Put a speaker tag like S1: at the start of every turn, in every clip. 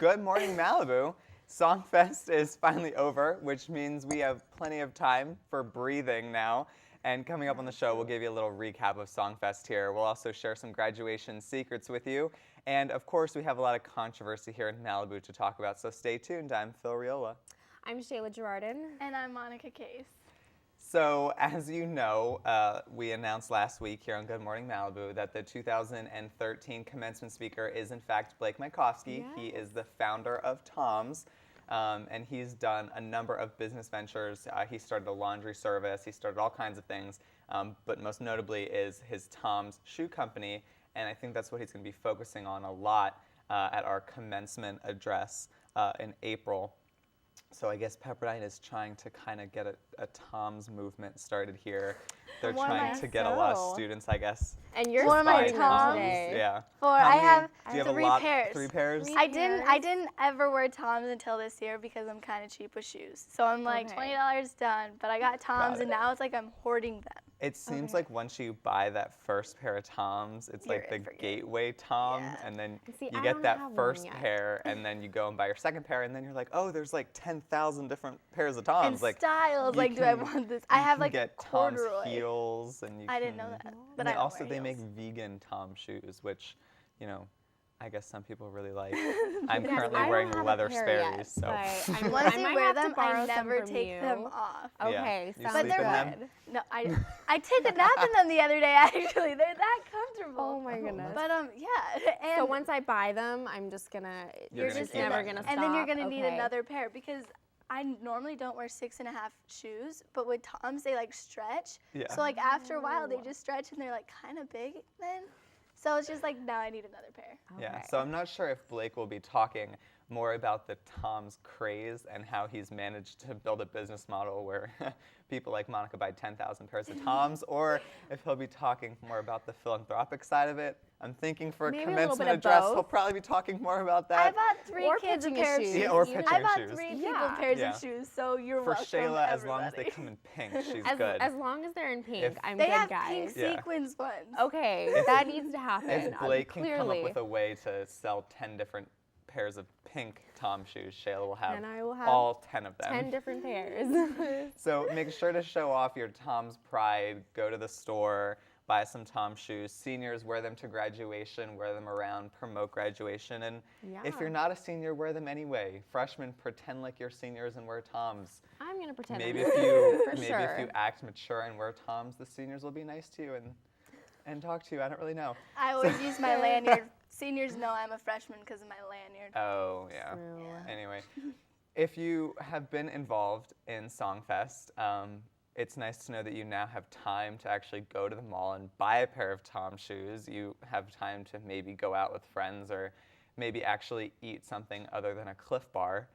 S1: Good morning, Malibu. Songfest is finally over, which means we have plenty of time for breathing now. And coming up on the show, we'll give you a little recap of Songfest here. We'll also share some graduation secrets with you. And of course, we have a lot of controversy here in Malibu to talk about, so stay tuned. I'm Phil Riola.
S2: I'm Shayla Girardin.
S3: And I'm Monica Case.
S1: So, as you know, we announced last week here on Good Morning Malibu that the 2013 commencement speaker is, in fact, Blake Mycoskie.
S2: Yes.
S1: He is the founder of Tom's, and he's done a number of business ventures. He started a laundry service. He started all kinds of things, but most notably is his Tom's shoe company, and I think that's what he's going to be focusing on a lot at our commencement address in April. So I guess Pepperdine is trying to kind of get a Tom's movement started here. They're trying to get a lot of students, I guess.
S2: And you're
S3: One of my
S2: starting
S3: Toms.
S2: today.
S1: Yeah.
S3: I have
S1: do you have
S3: three
S1: a lot?
S3: pairs.
S1: 3 pairs?
S3: I didn't ever wear Toms until this year because I'm kind of cheap with shoes. So I'm like
S2: Okay.
S3: $20 done, but I got Toms
S1: Got it.
S3: and now it's like I'm hoarding them.
S1: It seems like once you buy that first pair of Toms, it's
S3: You're
S1: like the
S3: in for good.
S1: gateway Tom,
S3: Yeah.
S1: and then
S2: See,
S1: you
S2: I
S1: get
S2: don't
S1: that
S2: have one
S1: first
S2: yet.
S1: pair, and then you go and buy your second pair, and then you're like, oh, there's like 10,000 different pairs of Toms.
S3: And
S1: Like,
S3: styles,
S1: you
S3: like, do I
S1: can-
S3: want this?
S1: you
S3: I have
S1: can
S3: like a
S1: get Tom's
S3: corduroy.
S1: heels, and you
S3: I didn't know
S1: can-
S3: that,
S1: And
S3: but
S1: they
S3: I don't
S1: also
S3: wear
S1: they make
S3: heels.
S1: vegan Tom shoes, which, you know, I guess some people really like. I'm
S2: Yes,
S1: currently
S2: I don't
S1: wearing
S2: have a
S1: leather
S2: pair
S1: Sperry's,
S2: yet,
S1: so.
S2: but I'm,
S3: Once
S2: I
S3: you
S2: might
S3: wear
S2: have to
S3: them,
S2: borrow
S3: I
S2: some
S3: never
S2: from
S3: take
S2: you.
S3: them off.
S2: Okay,
S1: You
S2: sounds
S1: sleep in them?
S2: good.
S3: No, I took a nap in them the other day. Actually, they're that comfortable.
S2: Oh my goodness.
S3: But yeah, and
S2: So once I buy them, I'm just gonna.
S1: You're
S2: You're
S1: gonna
S2: just
S1: keep
S2: never
S1: buying
S2: gonna
S1: them.
S2: stop.
S3: and then you're gonna need
S2: Okay.
S3: another pair because I normally don't wear 6.5 shoes, but with Toms they like stretch.
S1: Yeah.
S3: So like after a while they just stretch and they're like kind of big then. So it's just like now I need another pair.
S1: Yeah,
S2: Okay.
S1: so I'm not sure if Blake will be talking more about the Tom's craze and how he's managed to build a business model where people like Monica buy 10,000 pairs of Tom's, or if he'll be talking more about the philanthropic side of it. I'm thinking for a
S2: Maybe a little
S1: commencement
S2: bit of
S1: address,
S2: both.
S1: he'll probably be talking more about
S3: I
S1: that.
S3: bought 3
S2: Or
S3: kids a
S2: pitching
S3: pair of
S2: shoes.
S3: shoes.
S1: Yeah, or
S2: I
S1: pitching
S3: I bought
S1: shoes.
S3: 3 people
S2: Yeah.
S3: pairs
S1: Yeah.
S3: of shoes, so you're
S1: For
S3: welcome,
S1: Shayla, as long as they
S3: everybody.
S1: come in pink, she's
S2: As,
S1: good.
S2: as long as they're in pink,
S1: If-
S2: I'm
S3: They
S2: good,
S3: have
S2: guys.
S3: pink
S1: Yeah.
S3: sequins ones.
S2: Okay, that needs to happen.
S1: If Blake can come
S2: clearly.
S1: up with a way to sell 10 different pairs of pink Tom shoes, Shayla will have
S2: Then I will have
S1: all 10 of them.
S2: 10 different pairs.
S1: So make sure to show off your Tom's pride. Go to the store, buy some Tom shoes. Seniors, wear them to graduation, wear them around, promote graduation. And if
S2: Yeah.
S1: you're not a senior, wear them anyway. Freshmen, pretend like you're seniors and wear Toms.
S2: I'm gonna pretend.
S1: Maybe
S2: I'm
S1: if you
S2: for
S1: maybe
S2: sure.
S1: if you act mature and wear Toms, the seniors will be nice to you and talk to you. I don't really know.
S3: I always use my lanyard. Seniors know I'm a freshman because of my lanyard.
S1: Oh yeah.
S2: True.
S1: Anyway, if you have been involved in Songfest, it's nice to know that you now have time to actually go to the mall and buy a pair of Tom shoes. You have time to maybe go out with friends or maybe actually eat something other than a Cliff Bar.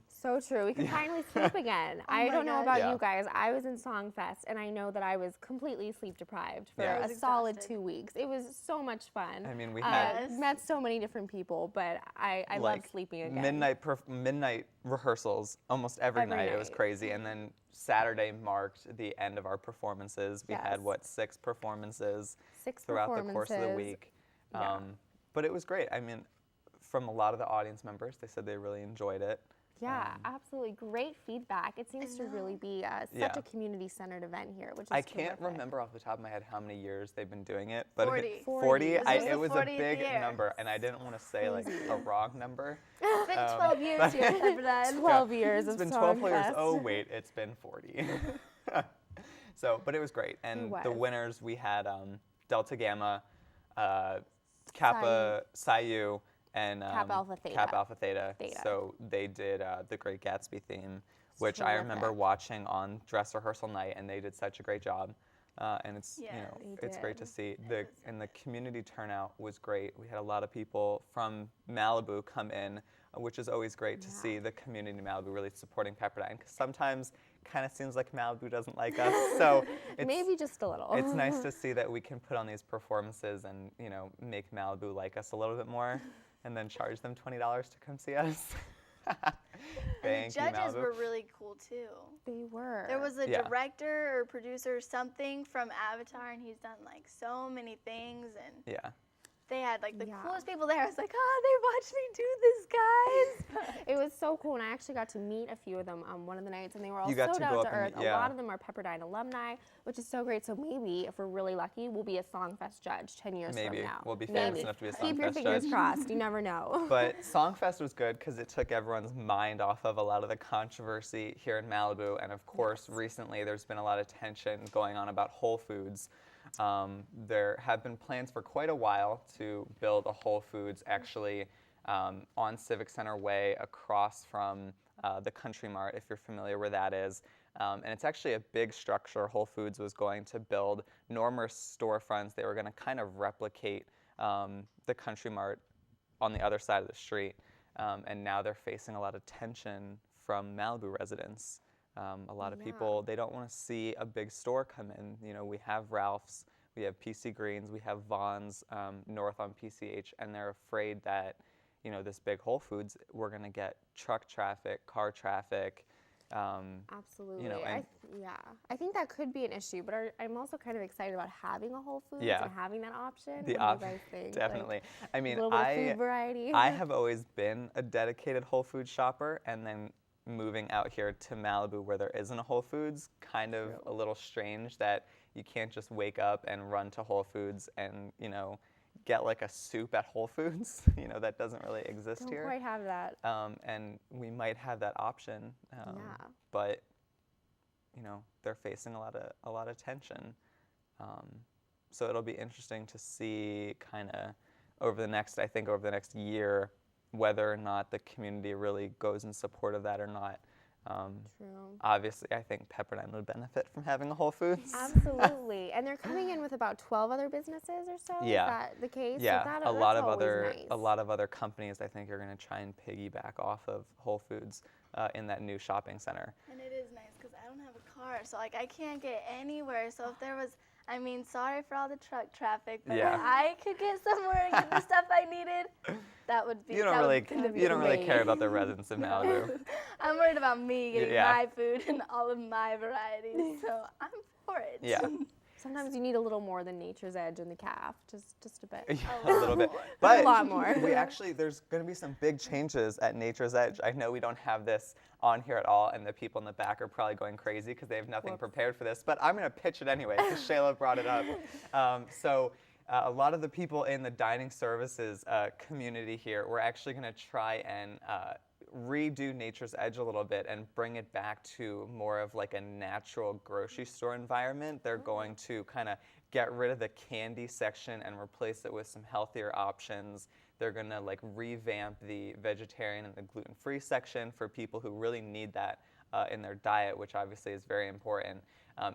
S2: So true. We can finally sleep again. I
S3: my
S2: don't know
S3: God.
S2: about
S1: Yeah.
S2: you guys. I was in Songfest, and I know that I was completely sleep deprived for
S1: Yeah. I
S2: a
S3: was
S2: solid
S3: exhausted.
S2: 2 weeks. It was so much fun.
S1: I mean, we had
S2: Met so many different people, but I love
S1: like
S2: sleeping again.
S1: midnight rehearsals almost every
S2: Every
S1: night. It was
S2: night.
S1: crazy. And then Saturday marked the end of our performances. We had,
S2: Yes.
S1: 6 performances
S2: 6
S1: throughout the course of the
S2: performances.
S1: week.
S2: Yeah.
S1: But it was great. I mean, from a lot of the audience members, they said they really enjoyed it.
S2: Yeah, absolutely. Great feedback. It seems to really be such
S1: Yeah.
S2: a community-centered event here, which is
S1: I can't
S2: terrific.
S1: remember off the top of my head how many years they've been doing it, but
S3: 40.
S1: 40,
S3: This was
S1: it
S3: the
S1: was a
S3: 40th
S1: big
S3: year.
S1: number, and I didn't want to say like a wrong number.
S3: It's been 12 years here at Pepperdine.
S2: 12 years
S1: It's
S2: of
S1: been 12 years.
S2: Songfest.
S1: Oh wait, it's been 40. So, but it was great, and the
S2: was.
S1: winners we had Delta Gamma, Kappa Psi U, and
S2: Kappa Alpha Theta.
S1: Kappa Alpha Theta.
S2: Theta.
S1: So they did the Great Gatsby theme, which I remember
S2: Terrific.
S1: watching on dress rehearsal night, and they did such a great job. And it's
S3: Yeah,
S1: it's great to
S2: did.
S1: see and the community turnout was great. We had a lot of people from Malibu come in, which is always great to see the community in Malibu really supporting Pepperdine, because sometimes kind of seems like Malibu doesn't like us. So it's,
S2: Maybe just a little.
S1: it's nice to see that we can put on these performances and make Malibu like us a little bit more, and then charge them $20 to come see us.
S3: And
S1: Thank
S3: the
S1: you,
S3: judges
S1: Malibu.
S3: were really cool too.
S2: They were.
S3: There was a
S1: Yeah.
S3: director or producer or something from Avatar, and he's done like so many things. And
S1: Yeah.
S3: they had like the
S2: Yeah.
S3: coolest people there. I was like, oh, they watched me do this, guys.
S2: It was so cool, and I actually got to meet a few of them one of the nights, and they were all
S1: You got
S2: so
S1: to go
S2: down
S1: up
S2: to
S1: and
S2: earth.
S1: meet-
S2: A
S1: yeah.
S2: lot of them are Pepperdine alumni, which is so great. So maybe, if we're really lucky, we'll be a Songfest judge 10 years
S1: Maybe
S2: from now.
S1: we'll be famous enough to be a
S2: Keep your
S1: Songfest
S2: fingers
S1: judge.
S2: crossed. You never know.
S1: But Songfest was good because it took everyone's mind off of a lot of the controversy here in Malibu. And of course, recently there's been a lot of tension going on about Whole Foods. There have been plans for quite a while to build a Whole Foods actually on Civic Center Way across from the Country Mart, if you're familiar where that is. And it's actually a big structure. Whole Foods was going to build numerous storefronts. They were going to kind of replicate the Country Mart on the other side of the street. And now they're facing a lot of tension from Malibu residents. A lot of people, they don't want to see a big store come in. You know, we have Ralph's, we have PC Greens, we have Vaughn's north on PCH, and they're afraid that, you know, this big Whole Foods, we're going to get truck traffic, car traffic.
S2: Absolutely.
S1: You know, and
S2: I think that could be an issue, but I'm also kind of excited about having a Whole Foods
S1: Yeah.
S2: and having that option.
S1: The
S2: What
S1: option,
S2: do you guys think?
S1: definitely. I
S2: A
S1: mean,
S2: little bit of food variety.
S1: I have always been a dedicated Whole Foods shopper, and then moving out here to Malibu where there isn't a Whole Foods, kind of a little strange that you can't just wake up and run to Whole Foods and, you know, get like a soup at Whole Foods. You know, that doesn't really exist
S2: Don't
S1: here.
S2: quite have that.
S1: And we might have that option, but you know, they're facing a lot of tension. So it'll be interesting to see kind of over the next year whether or not the community really goes in support of that or not.
S2: True.
S1: Obviously, I think Pepperdine would benefit from having a Whole Foods.
S2: Absolutely. And they're coming in with about 12 other businesses or so.
S1: Yeah.
S2: Is that the case? So
S1: Yeah,
S2: that's
S1: a lot of
S2: always
S1: other companies I think are going to try and piggyback off of Whole Foods in that new shopping center.
S3: And it is nice because I don't have a car, so like I can't get anywhere. So if there was, I mean, sorry for all the truck traffic, but
S1: Yeah.
S3: if I could get somewhere and get the stuff I needed, that would be.
S1: You don't really
S2: great.
S1: care about the residents of Malibu.
S3: I'm worried about me getting
S1: Yeah.
S3: my food and all of my varieties, so I'm for it.
S1: Yeah.
S2: Sometimes you need a little more than Nature's Edge in the calf, just a bit.
S1: A little bit. But
S2: A lot more.
S1: there's going to be some big changes at Nature's Edge. I know we don't have this on here at all, and the people in the back are probably going crazy because they have nothing prepared for this, but I'm going to pitch it anyway because Shayla brought it up. A lot of the people in the dining services community here, we're actually going to try and redo Nature's Edge a little bit and bring it back to more of like a natural grocery store environment. They're going to kind of get rid of the candy section and replace it with some healthier options. They're going to like revamp the vegetarian and the gluten-free section for people who really need that in their diet, which obviously is very important.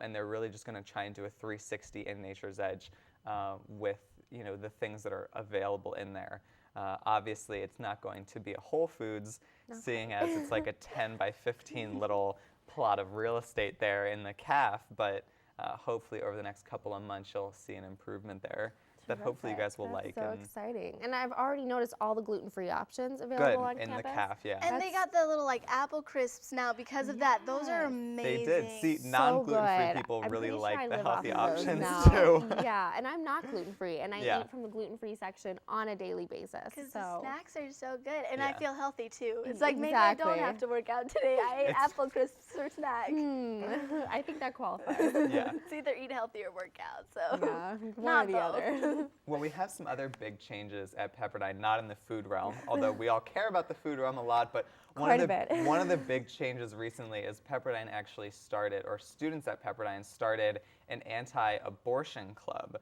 S1: And they're really just going to try and do a 360 in Nature's Edge with, you know, the things that are available in there. Obviously, it's not going to be a Whole Foods, seeing as it's like a 10 by 15 little plot of real estate there in the calf, but hopefully over the next couple of months you'll see an improvement there that hopefully you guys will like.
S2: So
S1: and
S2: exciting. And I've already noticed all the gluten-free options available on
S1: good in
S2: campus.
S1: the calf, yeah.
S3: And they got the little like apple crisps now because of that. Those are
S2: Yes.
S3: amazing.
S1: They did. See,
S2: So
S1: non-gluten-free
S2: good.
S1: people
S2: I'm
S1: really
S2: pretty
S1: like
S2: sure I
S1: the
S2: live
S1: healthy
S2: off of those
S1: options
S2: now.
S1: too.
S2: Yeah, and I'm not gluten-free, and I
S1: Yeah.
S2: eat from the gluten-free section on a daily basis.
S3: Because
S2: So
S3: the snacks are so good, and I
S1: Yeah.
S3: feel healthy too. It's like maybe I don't
S2: Exactly.
S3: have to work out today. I ate apple crisps for snack.
S2: I think that qualifies.
S1: Yeah.
S3: It's either eat healthy or work out. So
S2: Yeah, one or
S3: Not
S2: the
S3: both.
S2: other.
S1: Well, we have some other big changes at Pepperdine, not in the food realm, although we all care about the food realm a lot, but
S2: Quite a bit.
S1: one of the big changes recently is Pepperdine actually started, or students at Pepperdine started an anti-abortion club,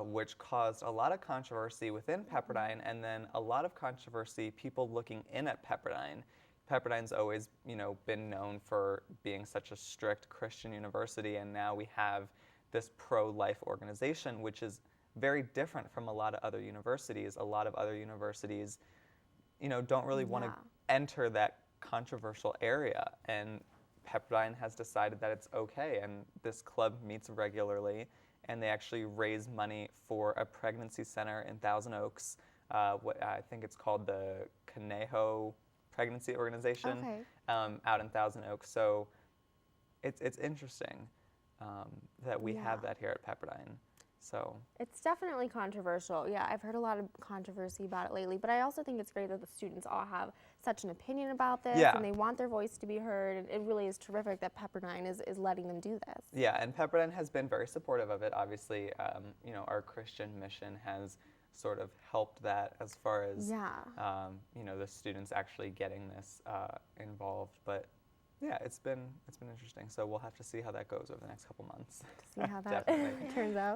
S1: which caused a lot of controversy within Pepperdine, and then a lot of controversy people looking in at Pepperdine. Pepperdine's always, you know, been known for being such a strict Christian university, and now we have this pro-life organization, which is very different from a lot of other universities. A lot of other universities, you know, don't really want to enter that controversial area, and Pepperdine has decided that it's okay, and this club meets regularly, and they actually raise money for a pregnancy center in Thousand Oaks. What I think it's called the Conejo Pregnancy Organization out in Thousand Oaks. So it's interesting that we have that here at Pepperdine. So
S2: It's definitely controversial. Yeah, I've heard a lot of controversy about it lately, but I also think it's great that the students all have such an opinion about this
S1: Yeah.
S2: and they want their voice to be heard. And it really is terrific that Pepperdine is letting them do this.
S1: yeah, and Pepperdine has been very supportive of it. Obviously, our Christian mission has sort of helped that as far as
S2: Yeah.
S1: the students actually getting this involved. But yeah, it's been interesting. So we'll have to see how that goes over the next couple months.
S2: To see how that
S1: Definitely.
S2: turns out.